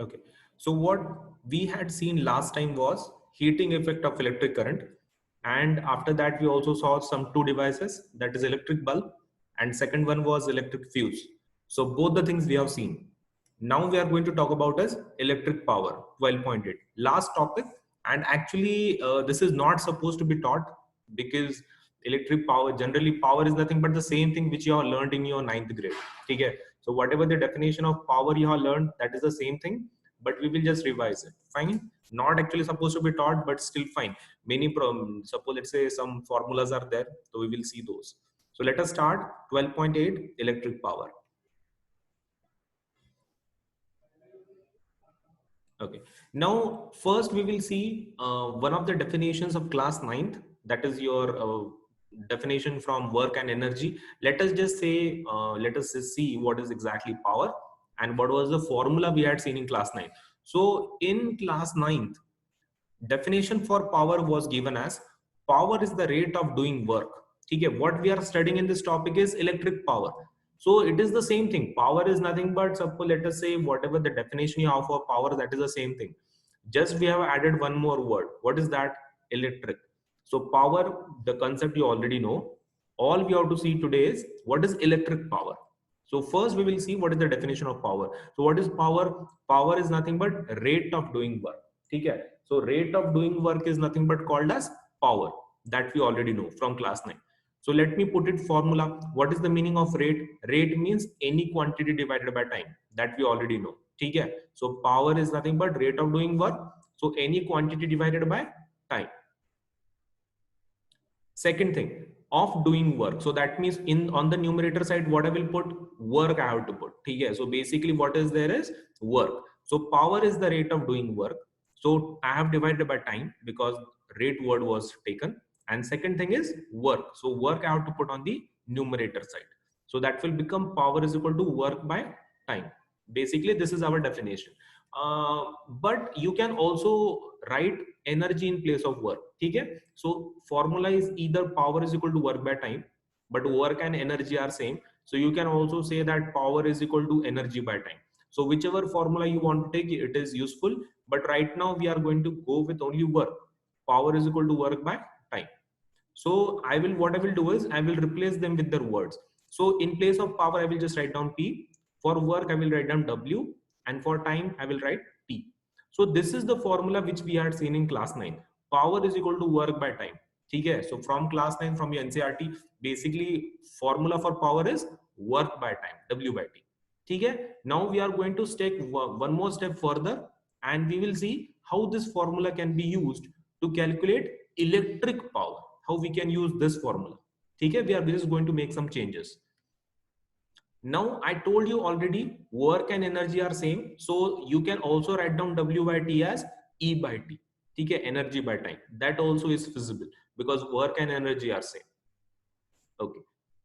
Okay. So what we had seen last time was heating effect of electric current. And after that, we also saw some two devices, that is electric bulb, and second one was electric fuse. So both the things we have seen. Now we are going to talk about is electric power, 12.8, last topic. And actually, this is not supposed to be taught because electric power, generally power is nothing but the same thing which you have learned in your ninth grade. Okay. So whatever the definition of power you have learned, that is the same thing, but we will just revise it. Fine. Not actually supposed to be taught, but still fine. Many suppose let's say some formulas are there, so we will see those. So let us start 12.8 electric power. Okay. Now, first we will see one of the definitions of class 9th. That is your definition from work and energy. Let us just say, let us just see what is exactly power and what was the formula we had seen in class 9. So in class 9th, definition for power was given as power is the rate of doing work. Okay, what we are studying in this topic is electric power. So it is the same thing. Power is nothing but, suppose let us say whatever the definition you have for power, that is the same thing. Just we have added one more word. What is that? Electric. So power, the concept you already know. All we have to see today is what is electric power. So first we will see what is the definition of power. So what is power? Power is nothing but rate of doing work. Okay. So rate of doing work is nothing but called as power, that we already know from class 9. So let me put it formula. What is the meaning of rate? Rate means any quantity divided by time, that we already know. Okay. So power is nothing but rate of doing work. So any quantity divided by time. Second thing, of doing work. So that means in on the numerator side, what I will put? Work I have to put. Okay. So basically what is there is work. So power is the rate of doing work. So I have divided by time because rate word was taken. And second thing is work. So work I have to put on the numerator side. So that will become power is equal to work by time. Basically, this is our definition. But you can also write energy in place of work. Okay? So formula is either power is equal to work by time, but work and energy are same. So you can also say that power is equal to energy by time. So whichever formula you want to take, it is useful. But right now we are going to go with only work. Power is equal to work by time. So what I will do is I will replace them with their words. So in place of power, I will just write down P. For work, I will write down W. And for time, I will write T. So this is the formula which we had seen in class 9. Power is equal to work by time. Okay? So from class 9, from your NCERT, basically formula for power is work by time, W by T. Okay? Now we are going to take one more step further and we will see how this formula can be used to calculate electric power. How we can use this formula. Okay? We are just going to make some changes. Now I told you already work and energy are same. So you can also write down W by T as E by T. Okay? Energy by time. That also is feasible because work and energy are same. Okay.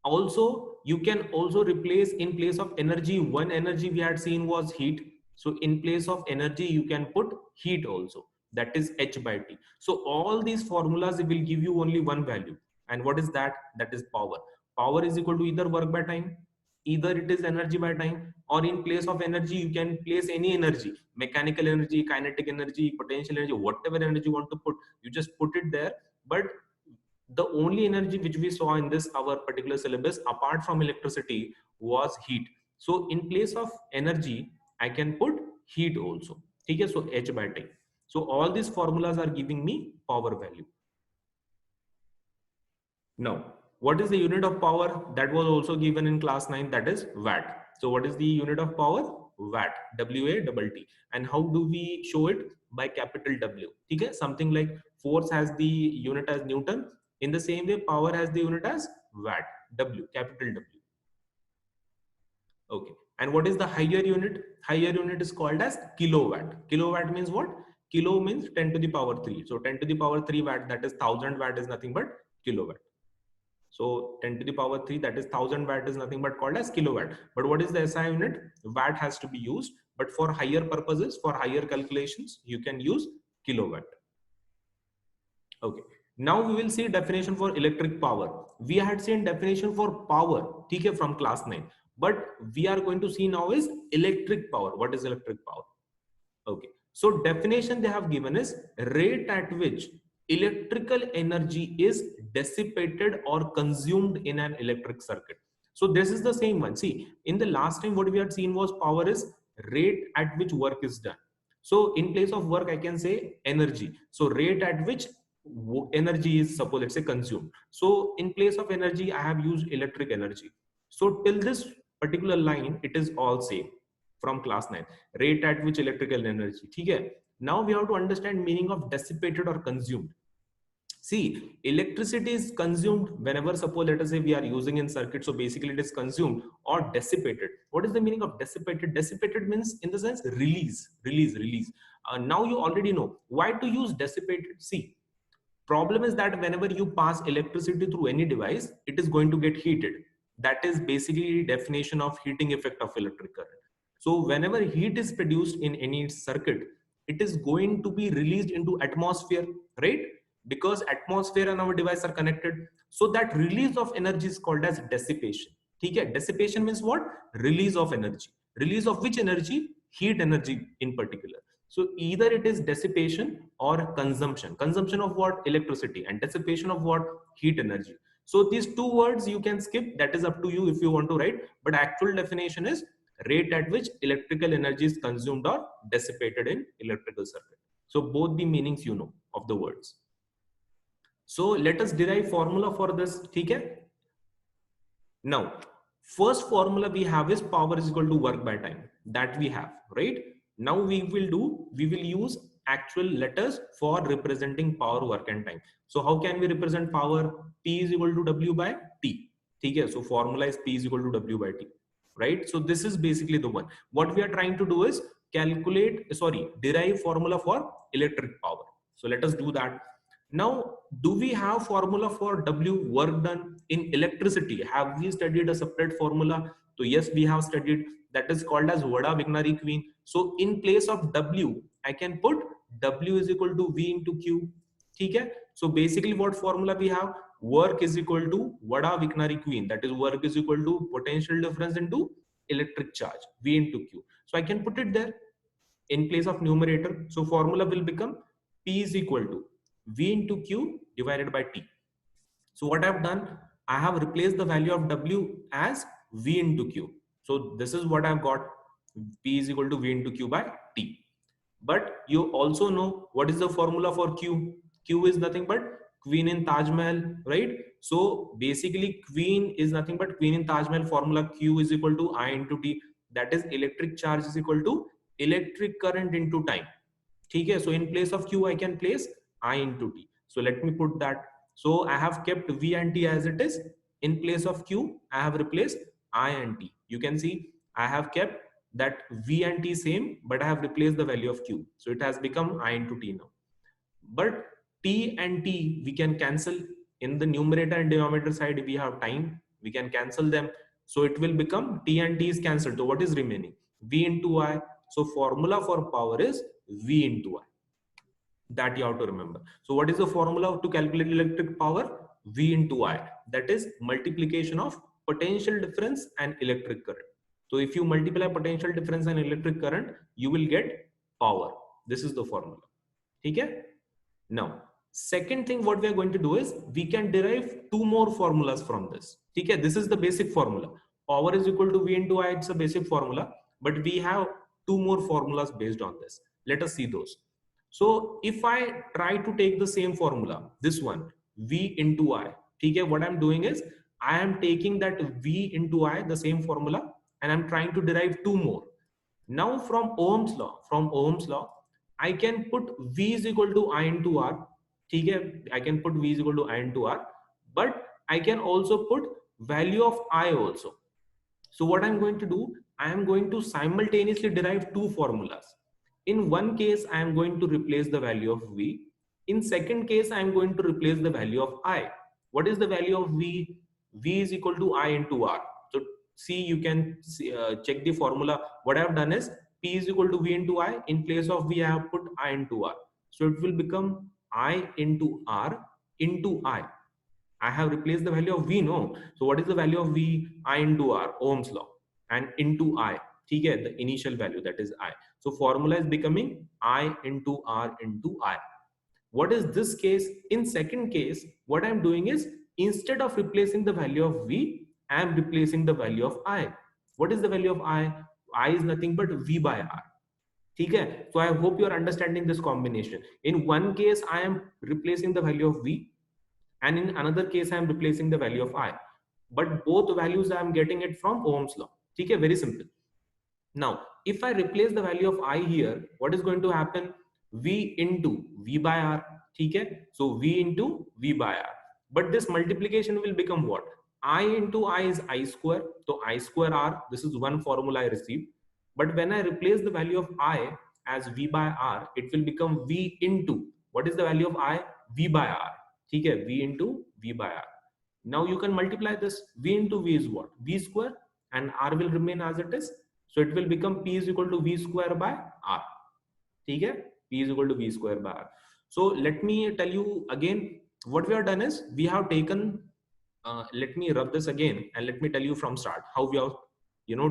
Also, you can also replace in place of energy. One energy we had seen was heat. So in place of energy, you can put heat also. That is H by T. So all these formulas will give you only one value. And what is that? That is power. Power is equal to either work by time, either it is energy by time, or in place of energy, you can place any energy, mechanical energy, kinetic energy, potential energy, whatever energy you want to put, you just put it there. But the only energy which we saw in this our particular syllabus apart from electricity was heat. So in place of energy I can put heat also. Okay? So H by T. So all these formulas are giving me power value. Now what is the unit of power? That was also given in class 9, that is watt. So what is the unit of power? Watt, W-A-T-T. And how do we show it? By capital W. Okay? Something like force has the unit as Newton. In the same way, power has the unit as watt, W, capital W. Okay. And what is the higher unit? Higher unit is called as kilowatt. Kilowatt means what? Kilo means 10 to the power 3. So 10 to the power 3 watt, that is 1000 watt is nothing but kilowatt. So 10 to the power 3, that is 1000 watt is nothing but called as kilowatt. But what is the SI unit? Watt has to be used. But for higher purposes, for higher calculations, you can use kilowatt. Okay. Now we will see definition for electric power. We had seen definition for power, okay, from class 9. But we are going to see now is electric power. What is electric power? Okay. So definition they have given is rate at which electrical energy is dissipated or consumed in an electric circuit. So this is the same one. See, in the last time what we had seen was power is rate at which work is done. So in place of work, I can say energy. So rate at which energy is, suppose let's say, consumed. So in place of energy, I have used electric energy. So till this particular line, it is all same from class 9. Rate at which electrical energy. Okay. Now we have to understand meaning of dissipated or consumed. See, electricity is consumed whenever, suppose, let us say we are using in circuit. So basically it is consumed or dissipated. What is the meaning of dissipated? Dissipated means in the sense release. Now you already know why to use dissipated. See, problem is that whenever you pass electricity through any device, it is going to get heated. That is basically definition of heating effect of electric current. So whenever heat is produced in any circuit, it is going to be released into atmosphere, right? Because atmosphere and our device are connected. So that release of energy is called as dissipation. Okay? Dissipation means what? Release of energy. Release of which energy? Heat energy in particular. So either it is dissipation or consumption. Consumption of what? Electricity. And dissipation of what? Heat energy. So these two words you can skip. That is up to you if you want to write. But actual definition is rate at which electrical energy is consumed or dissipated in electrical circuit. So both the meanings you know of the words. So let us derive formula for this. Okay? Now, first formula we have is power is equal to work by time. That we have, right? Now we will use actual letters for representing power, work and time. So how can we represent power? P is equal to W by T. Okay, so formula is P is equal to W by T, right? So this is basically the one. What we are trying to do is derive formula for electric power. So let us do that. Now, do we have formula for W, work done? In electricity, have we studied a separate formula? So yes, we have studied. That is called as Vada-Vignari-Queen. So in place of W, I can put W is equal to V into Q. Okay? So basically what formula we have? Work is equal to Vada-Vignari-Queen. That is, work is equal to potential difference into electric charge, V into Q. So I can put it there in place of numerator. So formula will become P is equal to V into Q divided by T. So what I've done, I have replaced the value of W as V into Q. So this is what I've got. P is equal to V into Q by T. But you also know what is the formula for Q. Q is nothing but Queen in Taj Mahal, right? So basically Queen is nothing but Queen in Taj Mahal formula. Q is equal to I into T. That is, electric charge is equal to electric current into time. Okay, so in place of Q, I can place I into T. So let me put that. So I have kept V and T as it is. In place of Q, I have replaced I and T. You can see I have kept that V and T same, but I have replaced the value of Q. So it has become I into T now. But T and T, we can cancel. In the numerator and denominator side, we have time. We can cancel them. So it will become T and T is cancelled. So what is remaining? V into I. So formula for power is V into I. That you have to remember. So what is the formula to calculate electric power? V into I. That is multiplication of potential difference and electric current. So if you multiply potential difference and electric current, you will get power. This is the formula. Okay? Now, second thing what we are going to do is we can derive two more formulas from this. Okay? This is the basic formula. Power is equal to V into I. It's a basic formula. But we have two more formulas based on this. Let us see those. So if I try to take the same formula, this one, V into I, okay, what I'm doing is I am taking that V into I, the same formula, and I'm trying to derive two more. Now from Ohm's law, I can put V is equal to I into R. Okay, I can put V is equal to I into R, but I can also put value of I also. So what I'm going to do, I am going to simultaneously derive two formulas. In one case, I am going to replace the value of V. In second case, I am going to replace the value of I. What is the value of V? V is equal to I into R. So see, you can see, check the formula. What I have done is P is equal to V into I. In place of V, I have put I into R. So it will become I into R into I. I have replaced the value of V, no. So what is the value of V? I into R, Ohm's law, and into I. ठीक है, the initial value, that is I. So formula is becoming I into R into I. What is this case? In second case, what I'm doing is, instead of replacing the value of V, I am replacing the value of I. What is the value of I? I is nothing but V by R. Okay? So I hope you are understanding this combination. In one case, I am replacing the value of V, and in another case, I am replacing the value of I. But both values I am getting it from Ohm's law. Okay? Very simple. Now, if I replace the value of I here, what is going to happen? V into V by R. Okay? So V into V by R. But this multiplication will become what? I into I is I square. So I square R. This is one formula I received. But when I replace the value of I as V by R, it will become V into, what is the value of I? V by R. Okay? V into V by R. Now you can multiply this. V into V is what? V square, and R will remain as it is. So it will become P is equal to V square by R. Okay? P is equal to V square by R. So let me tell you again, what we have done is, we have taken, let me rub this again and let me tell you from start how we have,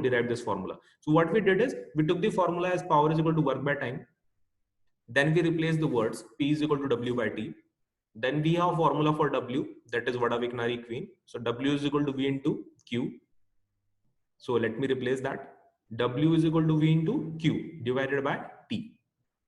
derived this formula. So what we did is, we took the formula as power is equal to work by time. Then we replace the words P is equal to W by T. Then we have formula for W, that is Vada-Vignari Queen. So W is equal to V into Q. So let me replace that. W is equal to V into Q divided by T.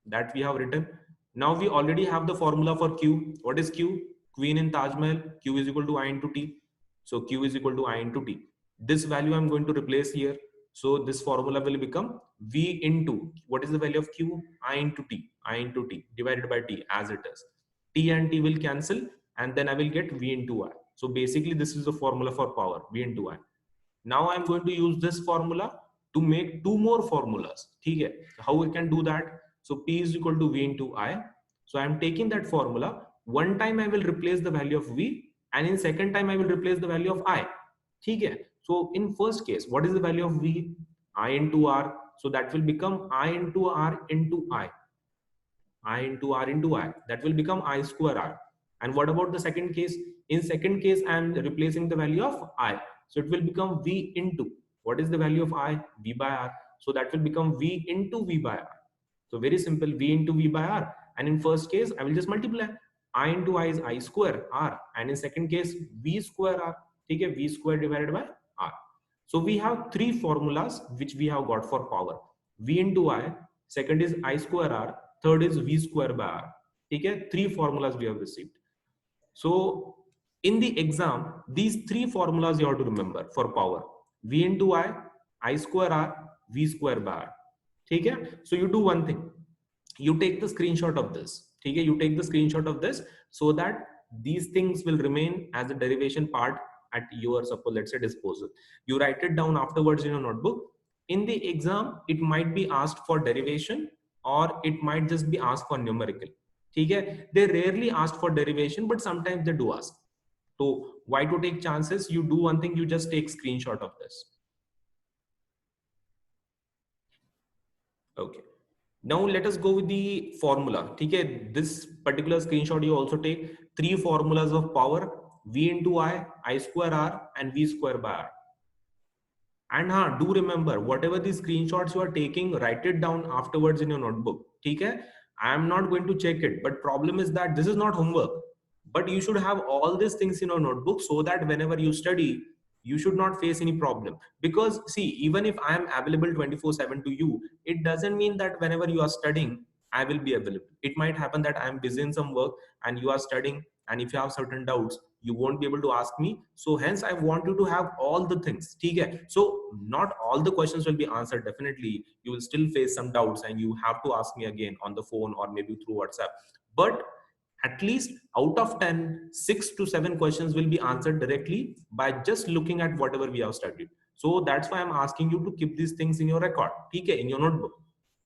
That we have written. Now we already have the formula for Q. What is Q? Queen in Taj Mahal. Q is equal to I into T. So Q is equal to I into T. This value I'm going to replace here. So this formula will become V into, what is the value of Q? I into T. I into T divided by T as it is. T and T will cancel, and then I will get V into I. So basically this is the formula for power, V into I. Now I'm going to use this formula to make two more formulas. Okay? How we can do that? So P is equal to V into I. So I'm taking that formula. One time I will replace the value of V, and in second time I will replace the value of I. Okay? So in first case, what is the value of V? I into R. So that will become I into R into I. I into R into I. That will become I square R. And what about the second case? In second case, I am replacing the value of I. So it will become V into, what is the value of I? V by R. So that will become V into V by R. So very simple, V into V by R. And in first case, I will just multiply. I into I is I square R. And in second case, V square R. Okay, V square divided by R. So we have three formulas which we have got for power. V into I, second is I square R, third is V square by R. Okay, three formulas we have received. So in the exam, these three formulas you have to remember for power. V into I square R, V square by R. Okay, so you do one thing. You take the screenshot of this. Okay, you take the screenshot of this so that these things will remain as a derivation part at your, suppose let's say, disposal. You write it down afterwards in your notebook. In the exam, it might be asked for derivation, or it might just be asked for numerical. Okay, they rarely ask for derivation, but sometimes they do ask. So why to take chances? You do one thing, you just take screenshot of this. Okay. Now let us go with the formula. Okay, this particular screenshot you also take three formulas of power: V into I square R, and V square by R. And do remember, whatever the screenshots you are taking, write it down afterwards in your notebook. Okay, I am not going to check it, but problem is that this is not homework. But you should have all these things in your notebook so that whenever you study, you should not face any problem. Because see, even if I am available 24/7 to you, it doesn't mean that whenever you are studying, I will be available. It might happen that I am busy in some work and you are studying, and if you have certain doubts, you won't be able to ask me. So hence I want you to have all the things. Okay, so not all the questions will be answered. Definitely you will still face some doubts and you have to ask me again on the phone or maybe through WhatsApp. But at least out of 10, 6 to 7 questions will be answered directly by just looking at whatever we have studied. So that's why I'm asking you to keep these things in your record, okay, in your notebook,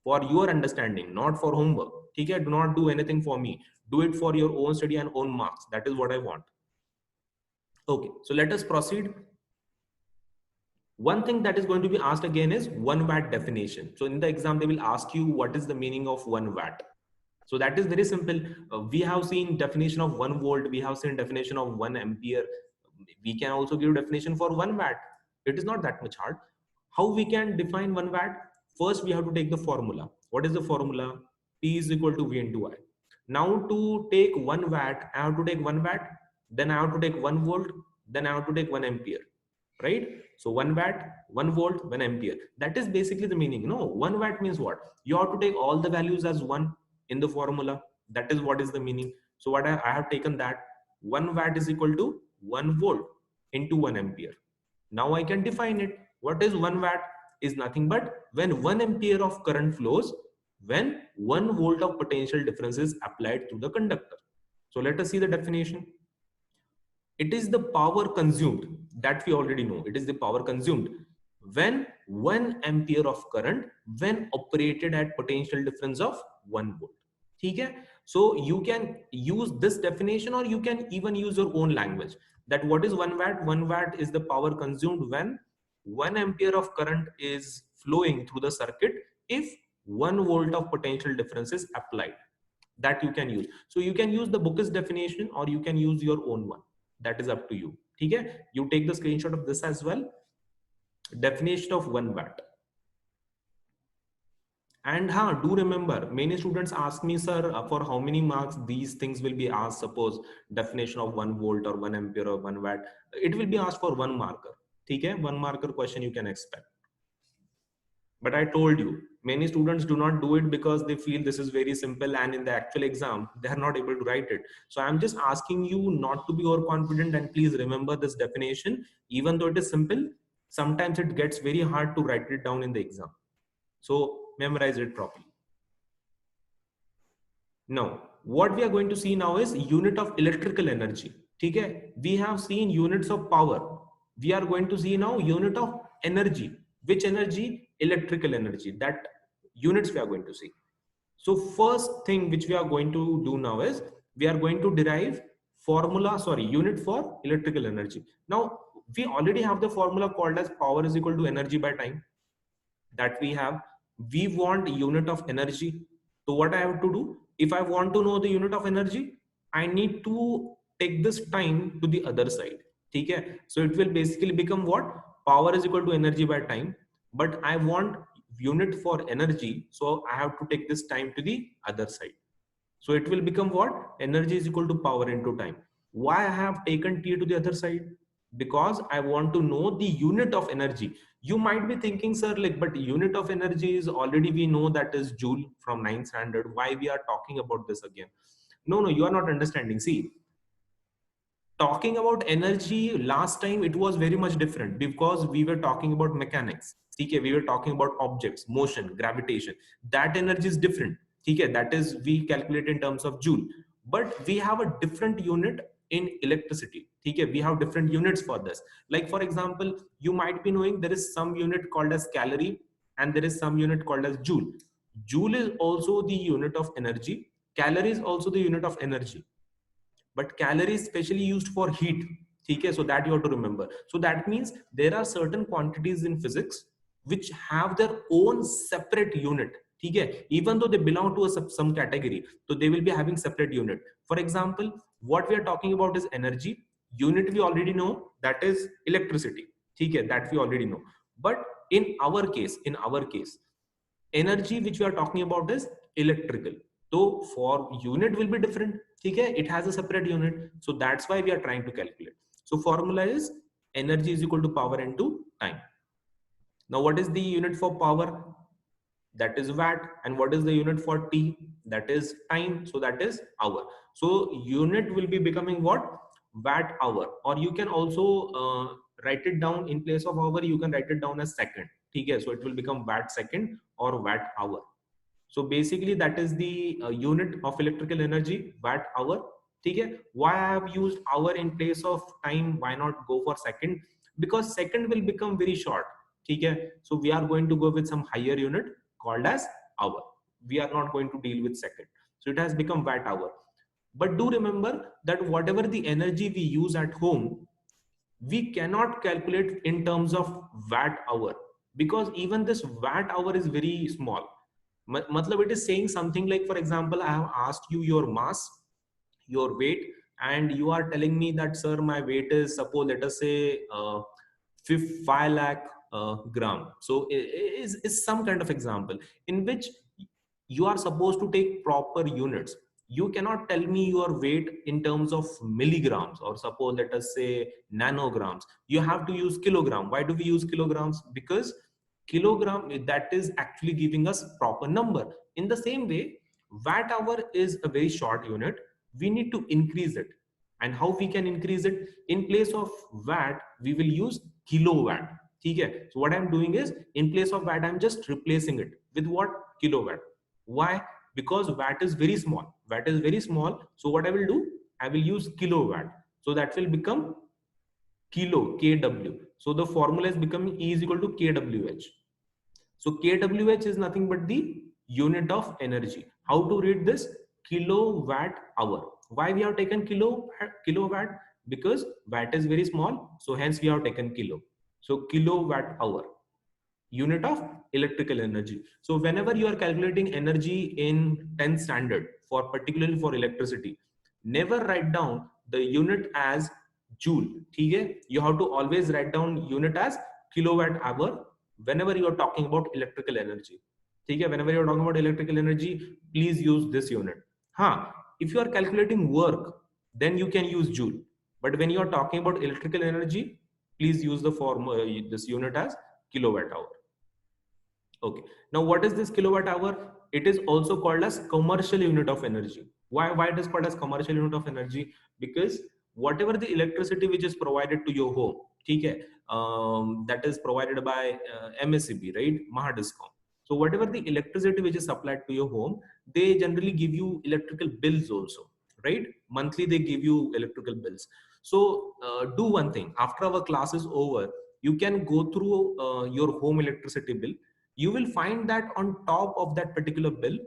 for your understanding, not for homework. Okay, do not do anything for me. Do it for your own study and own marks. That is what I want. Okay, so let us proceed. One thing that is going to be asked again is 1 watt definition. So in the exam, they will ask you what is the meaning of 1 watt. So that is very simple. We have seen definition of 1 volt. We have seen definition of 1 ampere. We can also give definition for 1 watt. It is not that much hard. How we can define 1 watt? First, we have to take the formula. What is the formula? P is equal to V into I. Now to take 1 watt, I have to take 1 watt, then I have to take 1 volt, then I have to take 1 ampere, right? So 1 watt, 1 volt, 1 ampere. That is basically the meaning. No, 1 watt means what? You have to take all the values as 1 in the formula. That is what is the meaning. So what I have taken that 1 watt is equal to 1 volt into 1 ampere. Now I can define it. What is 1 watt? Is nothing but when 1 ampere of current flows, when 1 volt of potential difference is applied to the conductor. So let us see the definition. It is the power consumed, that we already know. It is the power consumed when 1 ampere of current when operated at potential difference of 1 volt. Okay? So you can use this definition, or you can even use your own language. That what is 1 watt? 1 watt is the power consumed when 1 ampere of current is flowing through the circuit if 1 volt of potential difference is applied. That you can use. So you can use the book's definition, or you can use your own one. That is up to you. Okay? You take the screenshot of this as well. Definition of 1 watt. And do remember, many students ask me, sir, for how many marks these things will be asked? Suppose definition of 1 volt or 1 ampere or 1 watt. It will be asked for 1 marker. Okay? 1 marker question you can expect. But I told you, many students do not do it because they feel this is very simple, and in the actual exam, they are not able to write it. So I'm just asking you not to be overconfident, and please remember this definition. Even though it is simple, sometimes it gets very hard to write it down in the exam. So memorize it properly. Now, what we are going to see now is unit of electrical energy. Okay? We have seen units of power. We are going to see now unit of energy. Which energy? Electrical energy. That units we are going to see. So first thing which we are going to do now is we are going to derive unit for electrical energy. Now we already have the formula called as power is equal to energy by time. That we want unit of energy. So what I have to do, if I want to know the unit of energy, I need to take this time to the other side. Okay? So it will basically become what? Power is equal to energy by time, but I want unit for energy, so I have to take this time to the other side. So it will become what? Energy is equal to power into time. Why I have taken T to the other side? Because I want to know the unit of energy. You might be thinking, sir, like, but unit of energy is already, we know that is joule from 9th standard. Why we are talking about this again? No, you are not understanding. See, talking about energy last time, it was very much different because we were talking about mechanics. Okay, we were talking about objects, motion, gravitation. That energy is different. Okay, that is we calculate in terms of joule, but we have a different unit in electricity. Okay, we have different units for this. Like for example, you might be knowing there is some unit called as calorie, and there is some unit called as joule. Joule is also the unit of energy. Calorie is also the unit of energy, but calorie is specially used for heat. Okay, so that you have to remember. So that means there are certain quantities in physics which have their own separate unit. Okay, even though they belong to some category, so they will be having separate unit. For example, what we are talking about is energy. Unit we already know, that is electricity. Okay, that we already know. But in our case, energy which we are talking about is electrical. So for unit will be different. Okay, it has a separate unit. So that's why we are trying to calculate. So formula is energy is equal to power into time. Now what is the unit for power? That is watt. And what is the unit for T? That is time. So that is hour. So unit will be becoming what? Watt hour. Or you can also write it down in place of hour. You can write it down as second. Okay, so it will become watt second or watt hour. So basically that is the unit of electrical energy, watt hour. Okay, why I have used hour in place of time? Why not go for second? Because second will become very short. Okay, so we are going to go with some higher unit called as hour. We are not going to deal with second. So it has become watt hour. But do remember that whatever the energy we use at home, we cannot calculate in terms of watt hour, because even this watt hour is very small. Matlab, it is saying something like, for example, I have asked you your mass, your weight, and you are telling me that, sir, my weight is, suppose, let us say 5 lakh gram. So is some kind of example in which you are supposed to take proper units. You cannot tell me your weight in terms of milligrams, or suppose let us say nanograms. You have to use kilogram. Why do we use kilograms? Because kilogram, that is actually giving us proper number. In the same way, watt hour is a very short unit. We need to increase it. And how we can increase it? In place of watt, we will use kilowatt. Okay? So what I'm doing is, in place of watt, I'm just replacing it with what? Kilowatt. Why? Because watt is very small. Watt is very small. So what I will do? I will use kilowatt. So that will become kilo, kW. So the formula is becoming E is equal to kWh. So kWh is nothing but the unit of energy. How to read this? Kilowatt hour. Why we have taken kilowatt? Because watt is very small. So hence we have taken kilo. So kilowatt hour, unit of electrical energy. So whenever you are calculating energy in 10th standard, for particularly for electricity, never write down the unit as joule. Okay? You have to always write down unit as kilowatt hour whenever you are talking about electrical energy. Okay? Whenever you are talking about electrical energy, please use this unit. If you are calculating work, then you can use joule. But when you are talking about electrical energy, please use the formula, this unit as kilowatt hour. Okay. Now, what is this kilowatt hour? It is also called as commercial unit of energy. Why it is called as commercial unit of energy? Because whatever the electricity which is provided to your home, okay, that is provided by MSCB, right? Mahadiscom. So whatever the electricity which is supplied to your home, they generally give you electrical bills also, right? Monthly they give you electrical bills. So do one thing. After our class is over, you can go through your home electricity bill. You will find that on top of that particular bill,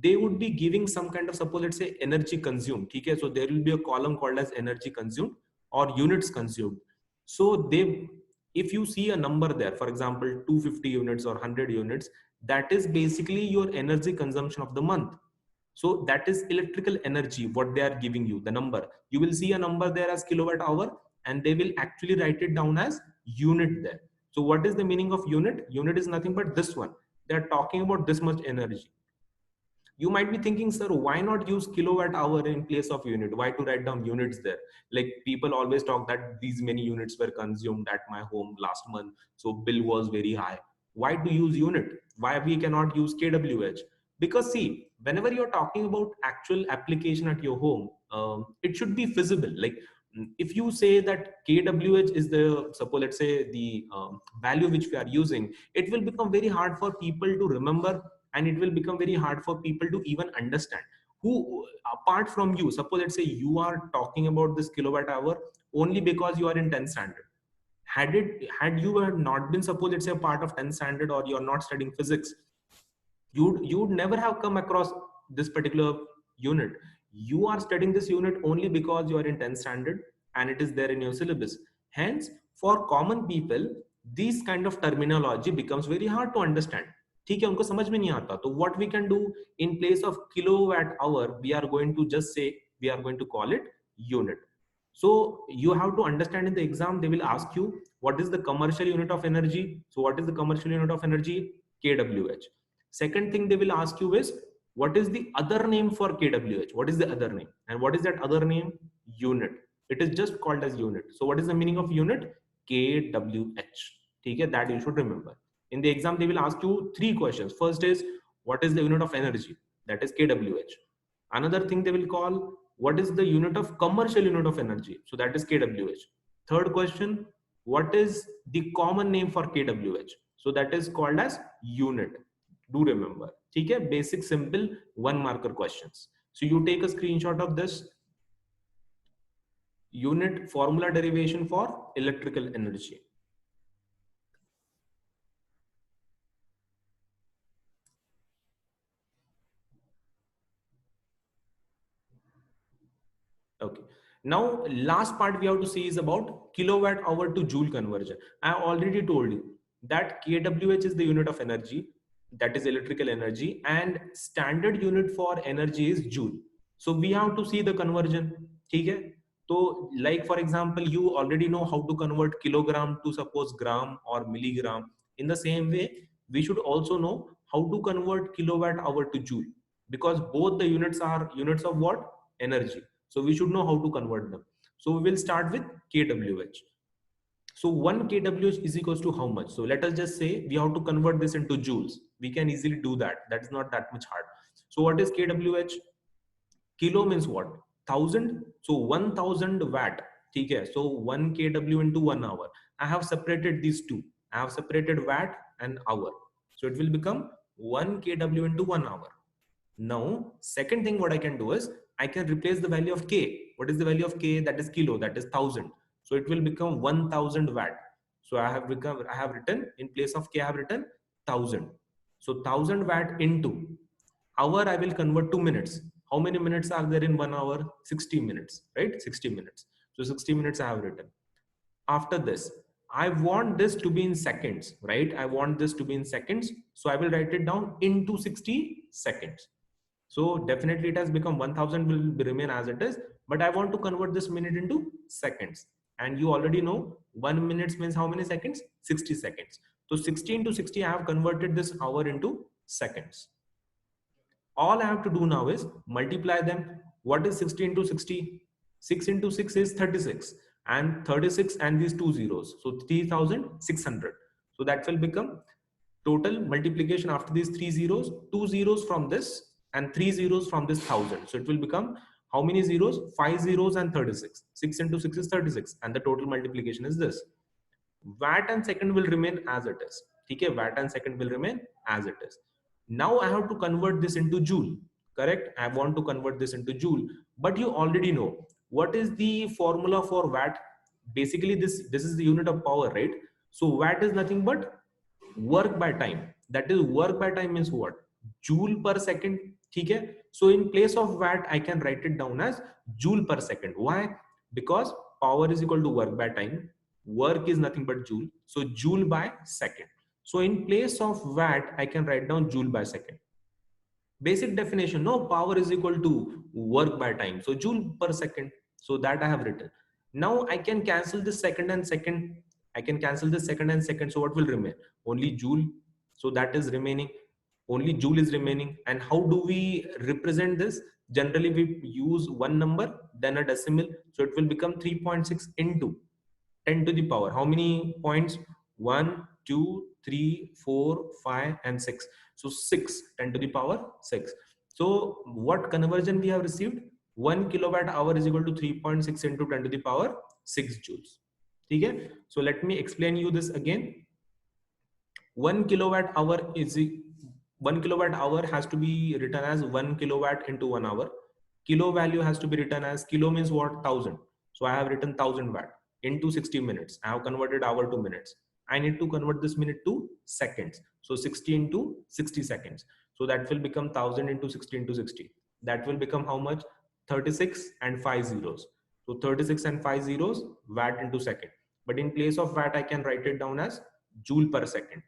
they would be giving some kind of, suppose let's say, energy consumed. Okay? So there will be a column called as energy consumed or units consumed. So they, if you see a number there, for example 250 units or 100 units, that is basically your energy consumption of the month. So that is electrical energy, what they are giving you, the number. You will see a number there as kilowatt hour, and they will actually write it down as unit there. So what is the meaning of unit? Unit is nothing but this one. They are talking about this much energy. You might be thinking, sir, why not use kilowatt hour in place of unit? Why to write down units there? Like people always talk that these many units were consumed at my home last month, so bill was very high. Why to use unit? Why we cannot use kWh? Because see, whenever you're talking about actual application at your home, it should be feasible. Like if you say that kWh is the, suppose let's say the value which we are using, it will become very hard for people to remember, and it will become very hard for people to even understand. Who apart from you, suppose let's say you are talking about this kilowatt hour only because you are in 10th standard. Had you not been, suppose let's say, a part of 10th standard, or you're not studying physics, you'd never have come across this particular unit. You are studying this unit only because you are in 10th standard and it is there in your syllabus. Hence, for common people, these kind of terminology becomes very hard to understand. ठीक है, उनको समझ में नहीं आता. तो what we can do, in place of kilowatt hour, we are going to just say, we are going to call it unit. So you have to understand, in the exam they will ask you what is the commercial unit of energy. So what is the commercial unit of energy? kWh. Second thing they will ask you is, what is the other name for kWh? What is the other name? And what is that other name? Unit. It is just called as unit. So what is the meaning of unit? kWh. Okay, that you should remember. In the exam, they will ask you three questions. First is, what is the unit of energy? That is kWh. Another thing they will call, what is the unit of commercial unit of energy? So that is kWh. Third question, what is the common name for kWh? So that is called as unit. Do remember. Okay, basic simple one marker questions. So you take a screenshot of this. Unit formula derivation for electrical energy. Okay. Now, last part we have to see is about kilowatt hour to joule conversion. I already told you that kWh is the unit of energy, that is electrical energy, and standard unit for energy is joule. So we have to see the conversion. Okay? So like for example, you already know how to convert kilogram to suppose gram or milligram. In the same way, we should also know how to convert kilowatt hour to joule, because both the units are units of what? Energy. So we should know how to convert them. So we will start with kWh. So 1 kWh is equals to how much? So let us just say we have to convert this into joules. We can easily do that. That's not that much hard. So what is kWh? Kilo means what? 1000. So 1000 watt. Okay. So 1 kW into 1 hour. I have separated these two. I have separated watt and hour. So it will become 1 kW into 1 hour. Now, second thing what I can do is I can replace the value of K. What is the value of K? That is kilo, that is 1000. So it will become 1000 watt. So I have written in place of K, I have written 1000. So 1000 watt into hour, I will convert to minutes. How many minutes are there in 1 hour? 60 minutes, right? 60 minutes. So 60 minutes I have written. After this, I want this to be in seconds, right? I want this to be in seconds. So I will write it down into 60 seconds. So definitely it has become 1000 will remain as it is, but I want to convert this minute into seconds. And you already know 1 minute means how many seconds? 60 seconds. So 60 into 60, I have converted this hour into seconds. All I have to do now is multiply them. What is 60 into 60? 6 into 6 is 36, and 36 and these two zeros. So 3600. So that will become total multiplication after these three zeros, two zeros from this and three zeros from this 1000. So it will become how many zeros? 5 zeros and 36. 6 into 6 is 36, and the total multiplication is this. Watt and second will remain as it is. Okay, watt and second will remain as it is. Now I have to convert this into joule. Correct? I want to convert this into joule, but you already know what is the formula for watt. Basically, this is the unit of power, right? So watt is nothing but work by time. That is, work by time means what? Joule per second. Okay? So in place of watt, I can write it down as joule per second. Why? Because power is equal to work by time. Work is nothing but joule. So joule by second. So in place of watt, I can write down joule by second. Basic definition, no, power is equal to work by time. So joule per second. So that I have written. Now I can cancel this second and second. I can cancel this second and second. So what will remain? Only joule. So that is remaining. Only joule is remaining. And how do we represent this? Generally, we use one number, then a decimal. So it will become 3.6 into 10 to the power. How many points? 1, 2, 3, 4, 5, and 6. So 6, 10 to the power 6. So what conversion we have received? 1 kilowatt hour is equal to 3.6 into 10 to the power 6 joules. Okay? So let me explain you this again. 1 kilowatt hour is 1 kilowatt hour has to be written as 1 kilowatt into 1 hour. Kilo value has to be written as, kilo means what? 1000. So I have written 1000 watt into 60 minutes. I have converted hour to minutes. I need to convert this minute to seconds. So 60 into 60 seconds. So that will become 1000 into 60 into 60. That will become how much? 36 and 5 zeros. So 36 and 5 zeros, watt into second. But in place of watt, I can write it down as joule per second.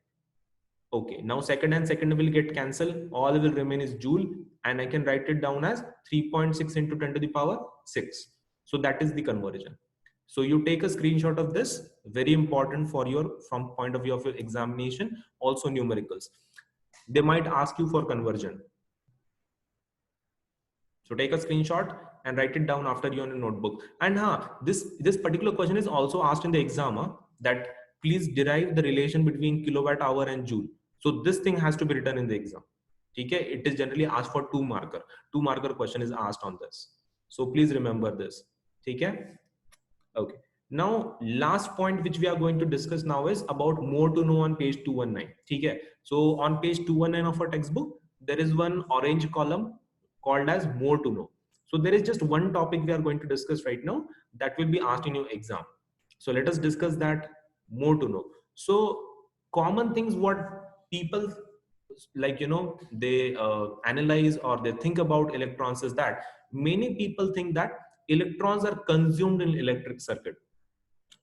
Okay, now second and second will get cancelled. All will remain is joule, and I can write it down as 3.6 into 10 to the power 6. So that is the conversion. So you take a screenshot of this, very important for your, from point of view of your examination, also numericals. They might ask you for conversion. So take a screenshot and write it down after you on a notebook. And this particular question is also asked in the exam, that please derive the relation between kilowatt hour and joule. So this thing has to be written in the exam. Okay, it is generally asked for 2 marker. 2 marker question is asked on this. So please remember this. Okay. Okay. Now, last point which we are going to discuss now is about more to know on page 219. Okay. So on page 219 of our textbook, there is one orange column called as more to know. So there is just one topic we are going to discuss right now that will be asked in your exam. So let us discuss that, more to know. So common things what people, like, they analyze or they think about electrons is that many people think that electrons are consumed in electric circuit.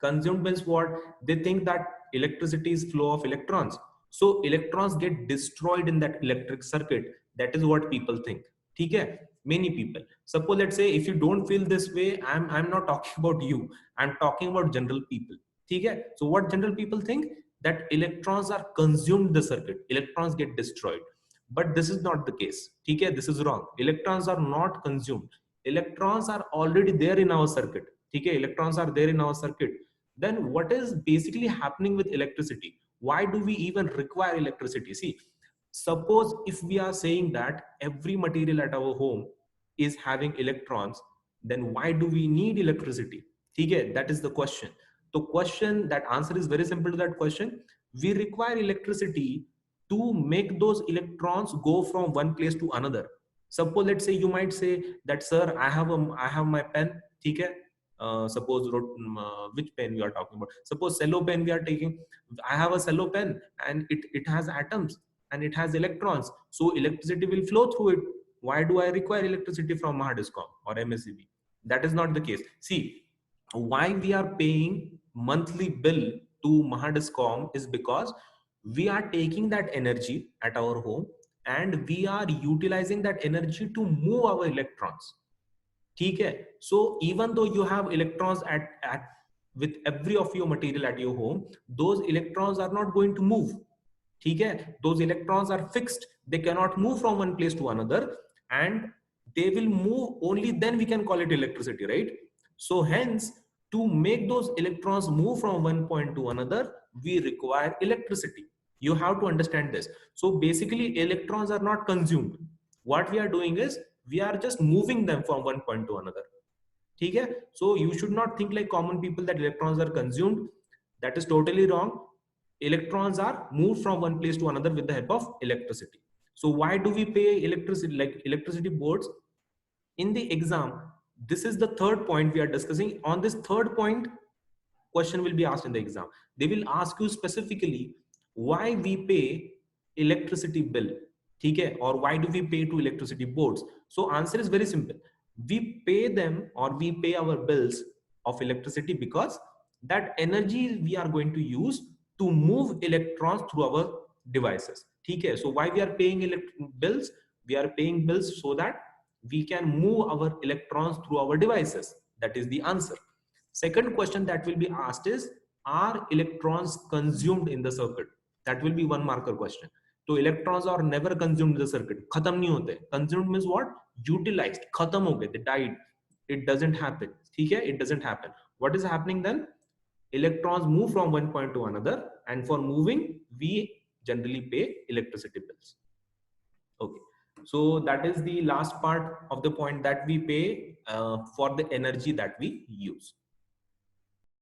Consumed means what? They think that electricity is flow of electrons. So electrons get destroyed in that electric circuit. That is what people think. ठीक है, many people. Suppose let's say if you don't feel this way, I'm not talking about you, I'm talking about general people. ठीक है, so what general people think, that electrons are consumed in the circuit, electrons get destroyed. But this is not the case. ठीक है, this is wrong. Electrons are not consumed, electrons are already there in our circuit. ठीक है, electrons are there in our circuit. Then what is basically happening with electricity? Why do we even require electricity? See, suppose if we are saying that every material at our home is having electrons, then why do we need electricity? Okay, that is the question. The question, that answer is very simple to that question. We require electricity to make those electrons go from one place to another. Suppose let's say you might say that, sir, I have my pen. Okay, suppose which pen we are talking about? Suppose cello pen we are taking. I have a cello pen and it has atoms and it has electrons, so electricity will flow through it. Why do I require electricity from Mahadiscom or MSCB? That is not the case. See, why we are paying monthly bill to Mahadiscom is because we are taking that energy at our home and we are utilizing that energy to move our electrons. ठीक है, so even though you have electrons at with every of your material at your home, those electrons are not going to move. ठीक है, those electrons are fixed, they cannot move from one place to another, and they will move only then we can call it electricity, right? So hence, to make those electrons move from one point to another, we require electricity. You have to understand this. So basically electrons are not consumed. What we are doing is we are just moving them from one point to another. ठीक है, so you should not think like common people that electrons are consumed. That is totally wrong. Electrons are moved from one place to another with the help of electricity. So why do we pay electricity, like electricity boards? In the exam, this is the third point we are discussing. On this third point, question will be asked in the exam. They will ask you specifically why we pay electricity bill, ठीक है, or why do we pay to electricity boards? So answer is very simple. We pay them, or we pay our bills of electricity because that energy we are going to use to move electrons through our devices. ठीक है, so why we are paying bills? We are paying bills so that we can move our electrons through our devices. That is the answer. Second question that will be asked is, are electrons consumed in the circuit? That will be one marker question. So electrons are never consumed in the circuit. खत्म नहीं होते. Consumed means what? Utilized. खत्म हो गए. They died. It doesn't happen. ठीक है? It doesn't happen. What is happening then? Electrons move from one point to another, and for moving, we generally pay electricity bills. Okay. So that is the last part of the point, that we pay for the energy that we use.